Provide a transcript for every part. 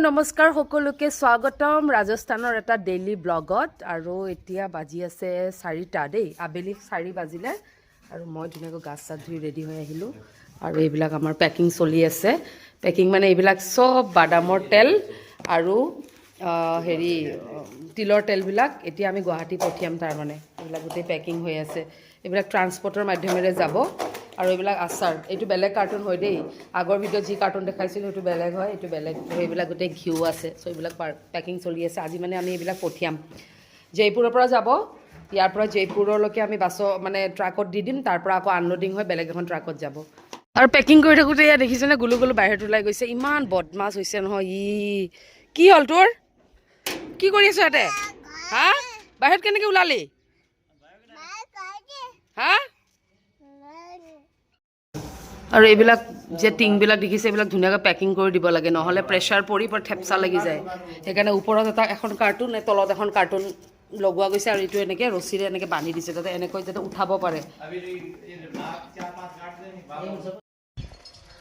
নমস্কাৰ সকলোকে স্বাগতম ৰাজস্থানৰ এটা ডেইলি ব্লগত আৰু এতিয়া বাজি আছে 4টা দেই আবেলি 4 বাজিলে আৰু মই ধুনীয়াকৈ গাছ চাত ধুই ৰেডি হৈ আহিলোঁ আৰু এইবিলাক আমাৰ পেকিং চলি আছে পেকিং মানে এইবিলাক সব বাদামৰ তেল আৰু হেৰি তিলৰ তেলবিলাক এতিয়া আমি গুৱাহাটী পঠিয়াম তাৰ মানে এইবিলাক গোটেই পেকিং হৈ আছে এইবিলাক ট্ৰান্সপৰ্টৰ মাধ্যমেৰে যাব আৰু এইবিলাক আচাৰ এইটো বেলেগ কাৰ্টুন হয় দেই আগৰ ভিডিঅ' যি কাৰ্টুন দেখাইছিলোঁ সেইটো বেলেগ হয় এইটো বেলেগ এইবিলাক গোটেই ঘিউ আছে চ' এইবিলাক পেকিং চলি আছে আজি মানে আমি এইবিলাক পঠিয়াম জয়পুৰৰ পৰা যাব ইয়াৰ পৰা জয়পুৰলৈকে আমি বাছৰ মানে ট্ৰাকত দি দিম তাৰ পৰা আকৌ আনলোডিং হৈ বেলেগ এখন ট্ৰাকত যাব আৰু পেকিং কৰি থাকোঁতে ইয়াত দেখিছেনে গুলু গুলু বাহিৰত ওলাই গৈছে ইমান বদমাছ হৈছে নহয় কি হ'ল তোৰ কি কৰি আছ ইয়াতে হা বাহিৰত কেনেকৈ ওলালি হা আৰু এইবিলাক যে টিংবিলাক দেখিছে এইবিলাক ধুনীয়াকৈ পেকিং কৰি দিব লাগে নহ'লে প্ৰেছাৰ পৰি থেপচা লাগি যায় সেইকাৰণে ওপৰত এটা এখন কাৰ্টুন তলত এখন কাৰ্টুন লগোৱা গৈছে আৰু এইটো এনেকৈ ৰছীৰে এনেকৈ বান্ধি দিছে যাতে এনেকৈ যাতে উঠাব পাৰে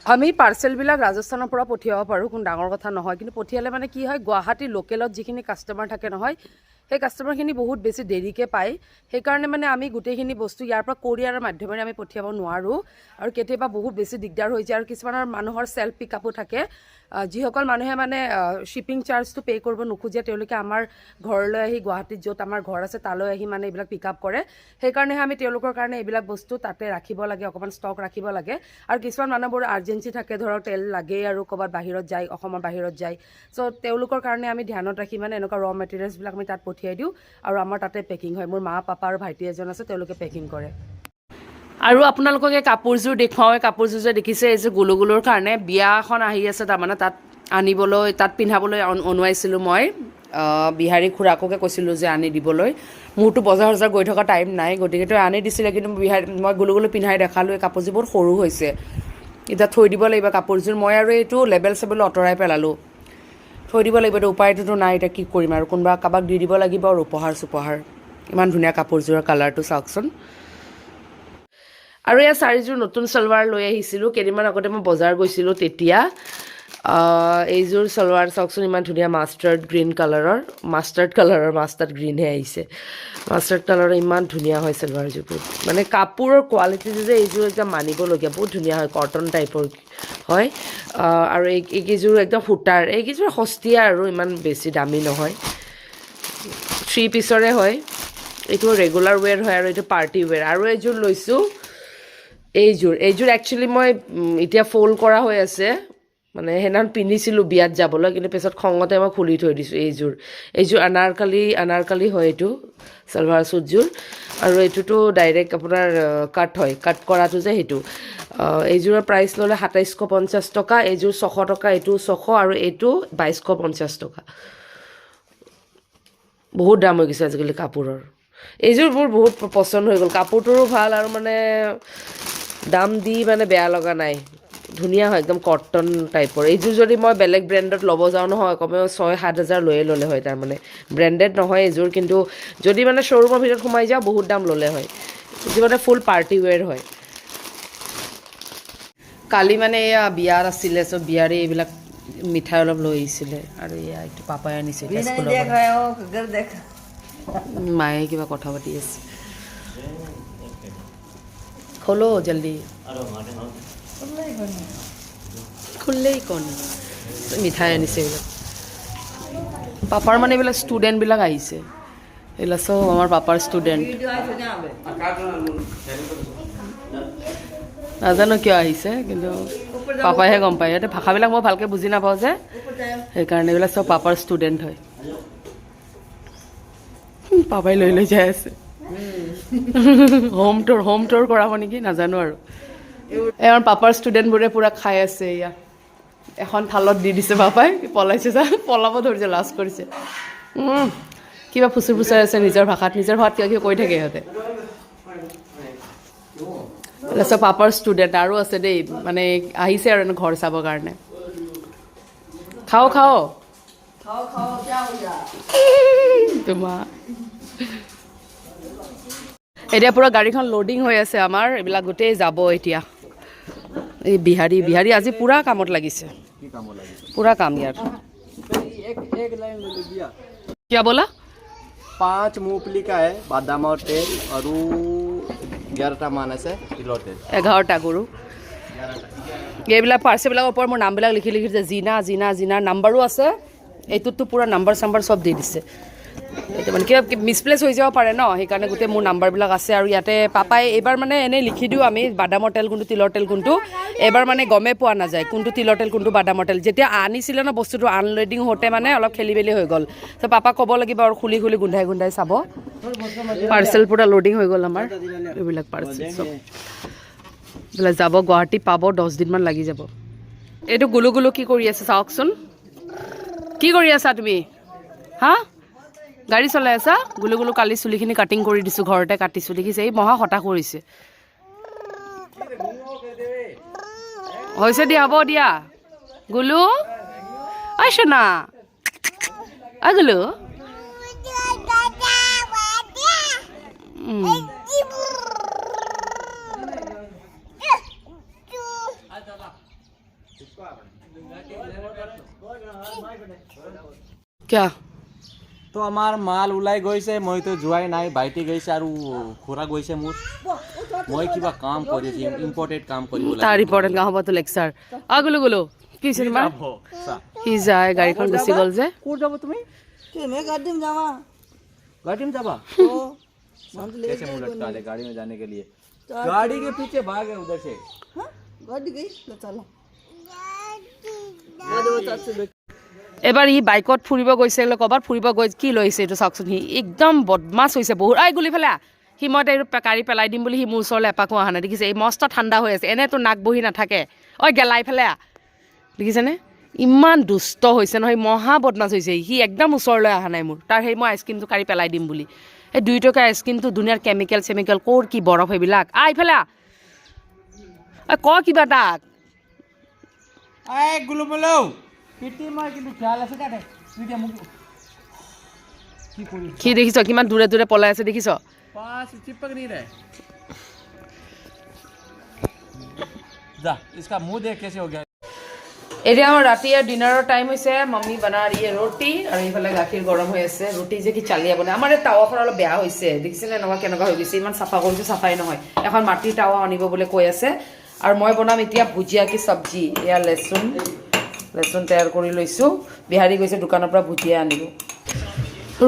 আমি পাৰ্চেলবিলাক ৰাজস্থানৰ পৰা পঠিয়াব পাৰোঁ কোনো ডাঙৰ কথা নহয় কিন্তু পঠিয়ালে মানে কি হয় গুৱাহাটী লোকেলত যিখিনি কাষ্টমাৰ থাকে নহয় সেই কাষ্টমাৰখিনি বহুত বেছি দেৰিকৈ পায় সেইকাৰণে মানে আমি গোটেইখিনি বস্তু ইয়াৰ পৰা কোৰিয়াৰৰ মাধ্যমেৰে আমি পঠিয়াব নোৱাৰোঁ আৰু কেতিয়াবা বহুত বেছি দিগদাৰ হৈ যায় আৰু কিছুমানৰ মানুহৰ চেল্ফ পিক আপো থাকে যিসকল মানুহে মানে শ্বিপিং চাৰ্জটো পে' কৰিব নোখোজে তেওঁলোকে আমাৰ ঘৰলৈ আহি গুৱাহাটীত য'ত আমাৰ ঘৰ আছে তালৈ আহি মানে এইবিলাক পিক আপ কৰে সেইকাৰণেহে আমি তেওঁলোকৰ কাৰণে এইবিলাক বস্তু তাতে ৰাখিব লাগে অকণমান ষ্টক ৰাখিব লাগে আৰু কিছুমান মানুহবোৰ আৰ্জেঞ্চি থাকে ধৰক তেল লাগেই আৰু ক'ৰবাত বাহিৰত যায় অসমৰ বাহিৰত যায় চ' তেওঁলোকৰ কাৰণে আমি ধ্যানত ৰাখি মানে এনেকুৱা ৰ মেটেৰিয়েলছবিলাক আমি তাত পঠিয়াই দিওঁ আৰু আমাৰ তাতে পেকিং হয় মোৰ মা পাপা আৰু ভাইটি এজন আছে তেওঁলোকে পেকিং কৰে আৰু আপোনালোকক এই কাপোৰযোৰ দেখুৱাওঁ এই কাপোৰযোৰ যে দেখিছে এই যে গুলু গুলুৰ কাৰণে বিয়া এখন আহি আছে তাৰমানে তাত আনিবলৈ তাত পিন্ধাবলৈ অনোৱাইছিলোঁ মই বিহাৰী খুৰাককে কৈছিলোঁ যে আনি দিবলৈ মোৰতো বজাৰ চজাৰ গৈ থকা টাইম নাই গতিকে তই আনি দিছিলে কিন্তু মই গুলু গুলু পিন্ধাই দেখালোঁ এই কাপোৰযোৰ বহুত সৰু হৈছে এতিয়া থৈ দিব লাগিব কাপোৰযোৰ মই আৰু এইটো লেবেল চেবেল আঁতৰাই পেলালোঁ থৈ দিব লাগিব এতিয়া উপায়টোতো নাই এতিয়া কি কৰিম আৰু কোনোবা কাৰোবাক দি দিব লাগিব আৰু উপহাৰ চুপহাৰ ইমান ধুনীয়া কাপোৰযোৰৰ কালাৰটো চাওকচোন আৰু এয়া 4যোৰ নতুন চালৱাৰ লৈ আহিছিলোঁ কেইদিনমান আগতে মই বজাৰ গৈছিলোঁ তেতিয়া এইযোৰ চালৱাৰ চাওকচোন ইমান ধুনীয়া মাষ্টাৰ্ড গ্ৰীণহে আহিছে মাষ্টাৰ্ড কালাৰৰ ইমান ধুনীয়া হয় চালৱাৰযোৰ মানে কাপোৰৰ কোৱালিটিটো যে এইযোৰ একদম মানিবলগীয়া বহুত ধুনীয়া হয় কটন টাইপৰ হয় আৰু এইকেইযোৰ একদম সূতাৰ এইকেইযোৰ সস্তীয়া আৰু ইমান বেছি দামী নহয় 3 পিচৰে হয় এইটো ৰেগুলাৰ ৱেৰ হয় আৰু এইটো পাৰ্টি ৱেৰ আৰু এইযোৰ লৈছোঁ এইযোৰ একচুৱেলি মই এতিয়া ফ'ল্ড কৰা হৈ আছে মানে সেইদিনাখন পিন্ধিছিলোঁ বিয়াত যাবলৈ কিন্তু পিছত খঙতে মই খুলি থৈ দিছোঁ এইযোৰ আনাৰকালি হয় এইটো চালৱাৰ চুটযোৰ আৰু এইটোতো ডাইৰেক্ট আপোনাৰ কাট কৰাটো যে সেইটো এইযোৰৰ প্ৰাইচ ল'লে 2750 টকা এইযোৰ 600 টকা এইটো 600 আৰু এইটো 2250 টকা বহুত দাম হৈ গৈছে আজিকালি কাপোৰৰ এইযোৰ মোৰ বহুত পচন্দ হৈ গ'ল কাপোৰটোৰো ভাল আৰু মানে দাম দি মানে বেয়া লগা নাই ধুনীয়া হয় একদম কটন টাইপৰ এইযোৰ যদি মই বেলেগ ব্ৰেণ্ডত ল'ব যাওঁ নহয় কমেও 6-7 হাজাৰ ল'লে হয় তাৰমানে ব্ৰেণ্ডেড নহয় এইযোৰ কিন্তু যদি মানে শ্ব'ৰুমৰ ভিতৰত সোমাই যাওঁ বহুত দাম ল'লে হয় এইযোৰ মানে ফুল পাৰ্টি ৱেৰ হয় কালি মানে এয়া বিয়াৰ আছিলে চ' বিয়াৰে এইবিলাক মিঠাই অলপ লৈ আহিছিলে আৰু এয়া এইটো পাপাই আনিছে মায়ে কিবা কথা পাতি আছে খোলো জলদি খুললেই কণ মিঠাই আনিছে এইবিলাক পাপাৰ মানে এইবিলাক ষ্টুডেণ্টবিলাক আহিছে এইবিলাক চব আমাৰ পাপাৰ ষ্টুডেণ্ট নাজানো কিয় আহিছে কিন্তু পাপাইহে গম পায় সিহঁতে ভাষাবিলাক মই ভালকৈ বুজি নাপাওঁ যে সেইকাৰণে এইবিলাক চব পাপাৰ ষ্টুডেণ্ট হয় পাপাই লৈ যাই আছে হোম ট'ৰ কৰাব নেকি নাজানো আৰু আমাৰ পাপাৰ ষ্টুডেণ্টবোৰে পূৰা খাই আছে এয়া এখন থালত দি দিছে পাপাই পলাইছে পলাব ধৰিছে লাজ কৰিছে কিবা ফুচুৰ ফুচাই আছে নিজৰ ভাষাত কিবা কৈ থাকে সিহঁতে চব পাপাৰ ষ্টুডেণ্ট আৰু আছে দেই মানে আহিছে আৰু ঘৰ চাবৰ কাৰণে খাওঁ তোমাৰ এতিয়া পূৰা গাড়ীখন লোডিং হৈ আছে আমাৰ এইবিলাক গোটেই যাব এতিয়া এই বিহাৰী আজি পূৰা কামত লাগিছে পূৰা কাম ইয়াৰ एक लाइन ले लीजिए। क्या बोला 5 मूंगफली का है, बादाम और तेल, और 11টা মান আছে তিলৰ তেল। 11টা গৰু এইবিলাক পাৰ্চেলবিলাকৰ ওপৰত মোৰ নামবিলাক লিখি লিখিছে জিনা জিনা জিনাৰ নাম্বাৰো আছে এইটোততো পুৰা নাম্বাৰ চাম্বাৰ চব দি দিছে এইটো মানে কিবা মিছপ্লেচ হৈ যাব পাৰে ন সেইকাৰণে গোটেই মোৰ নাম্বাৰবিলাক আছে আৰু ইয়াতে পাপাই এইবাৰ মানে এনেই লিখি দিওঁ আমি বাদামৰ তেল কোনটো তিলৰ তেল কোনটো এইবাৰ মানে গমেই পোৱা নাযায় কোনটো তিলৰ তেল কোনটো বাদামৰ তেল যেতিয়া আনিছিলে ন বস্তুটো আনলোডিং হওঁতে মানে অলপ খেলি মেলি হৈ গ'ল তো পাপাক ক'ব লাগিব আৰু খুলি খুলি গোন্ধাই গোন্ধাই চাব পাৰ্চেল পুৰা লোডিং হৈ গ'ল আমাৰ এইবিলাক পাৰ্চেল চব এইবিলাক যাব গুৱাহাটী পাব 10 দিনমান লাগি যাব এইটো গুলু গুলু কি কৰি আছে চাওকচোন কি কৰি আছা তুমি হা গাড়ী চলাই আছা গুলু গুলু কালি চুলিখিনি কাটিং কৰি দিছোঁ ঘৰতে কাটিছোঁ দেখিছে এই মহা হতা কৰিছে হৈছে দিয়া হ'ব দিয়া গুলু আইছো না গুলু क्या তো আমাৰ মাল ওলাই গৈছে মইতো যোৱাই নাই ভাইটি গৈছে আৰু খুৰা গৈছে মোৰ মই কিবা কাম কৰি আছি ইম্পৰ্টেণ্ট কাম কৰিব লাগে তাৰ ইম্পৰ্টেণ্ট কাম হ'বতো লেকচাৰ গুলু গুলু কি চিনেমা সি যায় গাড়ীখন গুচি গ'ল যে ক'ত যাব তুমি मैं गाड़ी में जावा गाड़ी में जावा तो कैसे मुंह लटका दे गाड़ी में जाने के लिए गाड़ी के पीछे भाग है उधर से हाँ गाड़ी गई लो चला এবাৰ ই বাইকত ফুৰিব গৈছে ক'ৰবাত ফুৰিব গৈ কি লৈছে এইটো চাওকচোন সি একদম বদমাছ হৈছে বহুত গুলি ফেলা সি মই তাইৰ কাঢ়ি পেলাই দিম বুলি সি মোৰ ওচৰলৈ এপাকো অহা নাই দেখিছে এই মস্ত ঠাণ্ডা হৈ আছে এনেতো নাক বহি নাথাকে গেলাই ফেলা দেখিছেনে ইমান দুষ্ট হৈছে নহয় মহা বদমাছ হৈছে সি একদম ওচৰলৈ অহা নাই মোৰ তাৰ সেই মই আইচক্ৰীমটো কাঢ়ি পেলাই দিম বুলি এই 2 টকা আইচক্ৰীমটো দুনিয়াৰ কেমিকেল চেমিকেল ক'ৰ কি বৰফ এইবিলাক ফেলা ক কিবা তাক গুলো বলো পিটি মই কিন্তু খেয়াল আছে তাতে তুই মোক কি কৰি কি দেখিছ কিমান দূৰে দূৰে পলাই আছে দেখিছ पास चिपक नहीं रहे जा इसका मुंह देख कैसे हो गया এতিয়া আমাৰ ৰাতি আৰু ডিনাৰৰ টাইম হৈছে মম্মি বনা ৰহি হে ৰুটি আৰু এইফালে গাখীৰ গৰম হৈ আছে ৰুটি যে কি চালিয়া বনাই আমাৰ এই টাৱাখন অলপ বেয়া হৈছে দেখিছেনে এনেকুৱা কেনেকুৱা হৈ গৈছে ইমান চাফা কৰিছোঁ চাফাই নহয় এখন মাটিৰ টাৱা আনিব বুলি কৈ আছে আৰু মই বনাম এতিয়া ভুজিয়া কি চব্জি এয়া লেচুন তৈয়াৰ কৰি লৈছোঁ বিহাৰী গৈছে দোকানৰ পৰা ভুজিয়া আনিব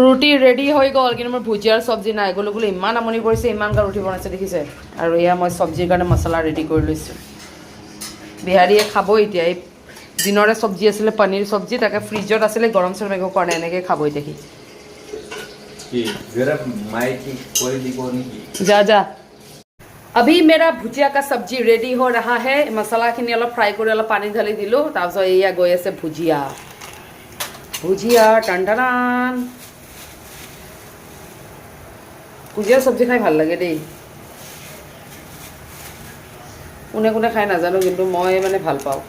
ৰুটি ৰেডি হৈ গ'ল কিন্তু মোৰ ভুজিয়াৰ চব্জি নাই গ'লো গ'লো ইমান আমনি কৰিছে ইমানগাল ৰুটি বনাইছে দেখিছে আৰু এয়া মই চব্জিৰ কাৰণে মছলা ৰেডি কৰি লৈছোঁ বিহাৰীয়ে খাব এতিয়া এই দিনৰে চব্জি আছিলে পনীৰ চব্জি তাকে ফ্ৰিজত আছিলে গৰম চৰম একো কৰা নাই এনেকৈ খাব এতিয়া যা যা अभी मेरा भुजिया का सब्जी रेडी हो रहा है मसाला खिनि अलग फ्राई कर अलग पानी ढाली दिलो तारपिছত एया गई আছে भुजिया भुजिया टन भुजिया सब्जी खाई ভাল লাগে দেই কোনে কোনে খাই নাজানো কিন্তু মই মানে ভাল পাওঁ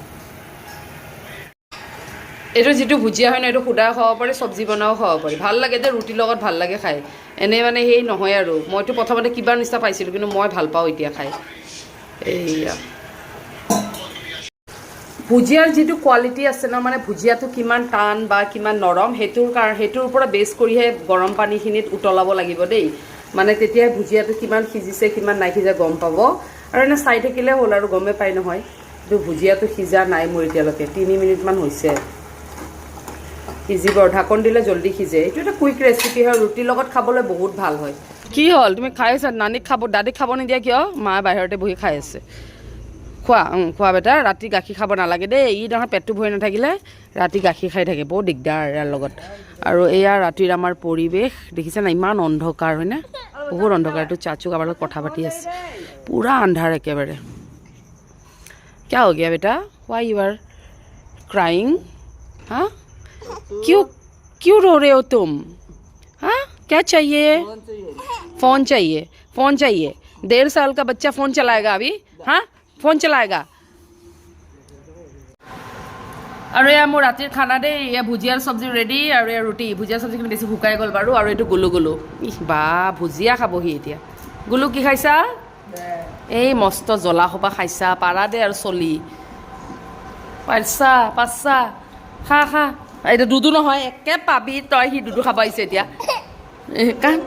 এইটো যেটো ভুজিয়া হয় না এইটো খুদা খাব পাৰি সবজি বনাও খাব পাৰি ভাল লাগে যে ৰুটি লগত ভাল লাগে খাই এনে মানে হেই নহয় আৰু মইতো প্ৰথমতে কিবা নিচিনা পাইছিলোঁ কিন্তু মই ভাল পাওঁ এতিয়া খাই এইয়া ভুজিয়াৰ যেটো কোৱালিটি আছে না মানে ভুজিয়াটো কিমান টান বা কিমান নৰম হেতুৰ ওপৰত বেছ কৰিহে গৰম পানীখিনিত উতলাব লাগিব দেই মানে তেতিয়া ভুজিয়াটো কিমান সিজিছে কিমান নাই সিজা গম পাব আৰু এনে চাই থাকিলে হ'ল আৰু গমে পাই নহয় কিন্তু ভুজিয়াটো সিজা নাই মোৰ এতিয়ালৈকে 3 মিনিটমান হৈছে সিজিব ঢাকন দিলে জলদি সিজে এইটো এটা কুইক ৰেচিপি হয় ৰুটিৰ লগত খাবলৈ বহুত ভাল হয় কি হ'ল তুমি খাই আছা নানিক খাব দাদিক খাব নিদিয়া কিয় মা বাহিৰতে বহি খাই আছে খোৱা বেটা ৰাতি গাখীৰ খাব নালাগে দেই ই নহয় পেটটো ভৰি নাথাকিলে ৰাতি গাখীৰ খাই থাকে বহুত দিগদাৰ ইয়াৰ লগত আৰু এয়া ৰাতিৰ আমাৰ পৰিৱেশ দেখিছে না ইমান অন্ধকাৰ হয়নে বহুত অন্ধকাৰ এইটো চাচুক আমাৰ লগত কথা পাতি আছে পুৰা আন্ধাৰ একেবাৰে क्या हो गया बेटा व्हाई यू आर क्राइंग हाँ क्यों रो रहे हो तुम हाँ क्या चाहिए फ़ोन चाहिए 1.5 साल का बच्चा फ़ोन चलाएगा अभी हाँ फ़ोन चलाएगा আৰু এয়া মোৰ ৰাতিৰ খানা দেই এয়া ভুজিয়াৰ চব্জি ৰেডি আৰু এয়া ৰুটি ভুজিয়াৰ চব্জিখিনি বেছি শুকাই গ'ল বাৰু আৰু এইটো গুলু গুলু বা ভুজিয়া খাবহি এতিয়া গুলু কি খাইছা এই মস্ত জ্বলা সোপা খাইছা পাৰা দে আৰু চলি পাইছা খা এতিয়া দুদু নহয় একে পাবি তই সি দুদু খাব আহিছে এতিয়া কাণ